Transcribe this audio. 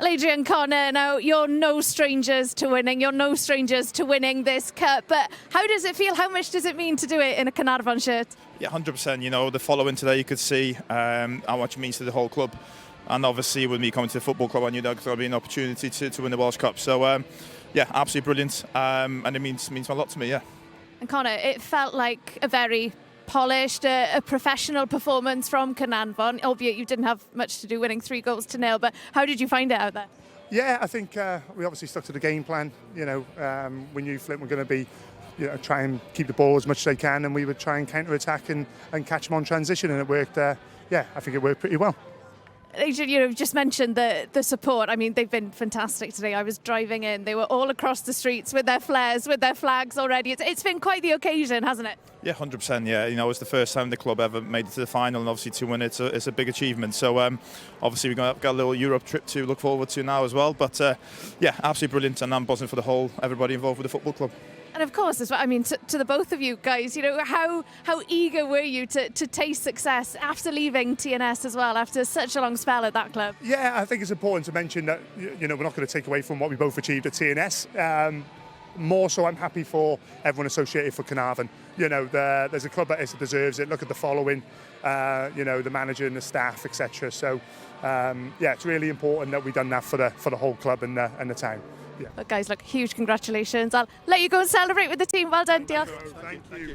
Adrian, Connor, now you're no strangers to winning. You're no strangers to winning this cup. But how does it feel? How much does it mean to do it in a Caernarfon shirt? Yeah, 100%. You know, the following today, you could see how much it means to the whole club. And obviously, with me coming to the football club, I knew that there would be an opportunity to win the Welsh Cup. So, yeah, absolutely brilliant. And it means a lot to me, yeah. And Connor, it felt like a very polished, a professional performance from Caernarfon, albeit you didn't have much to do winning 3-0. But how did you find it out there? Yeah, I think we obviously stuck to the game plan. You know, we knew Fflint were going to be, try and keep the ball as much as they can, and we would try and counter-attack and catch them on transition, and it worked. Yeah, I think it worked pretty well. Adrian, you just mentioned the support. I mean, they've been fantastic today. I was driving in. They were all across the streets with their flares, with their flags already. It's been quite the occasion, hasn't it? Yeah, 100%. Yeah, you know, it's the first time the club ever made it to the final, and obviously to win it's a big achievement. So obviously we've got a little Europe trip to look forward to now as well. But yeah, absolutely brilliant, and I'm buzzing for everybody involved with the football club. And of course, as well, I mean, to the both of you guys, you know, how eager were you to taste success after leaving TNS as well, after such a long spell at that club? Yeah, I think it's important to mention that, we're not going to take away from what we both achieved at TNS. More so, I'm happy for everyone associated for Caernarfon. You know, there's a club that deserves it. Look at the following, the manager and the staff, etc. So, yeah, it's really important that we've done that for the whole club and the town. Yeah. But guys, look, huge congratulations. I'll let you go and celebrate with the team. Well done, Diolch. Thank you.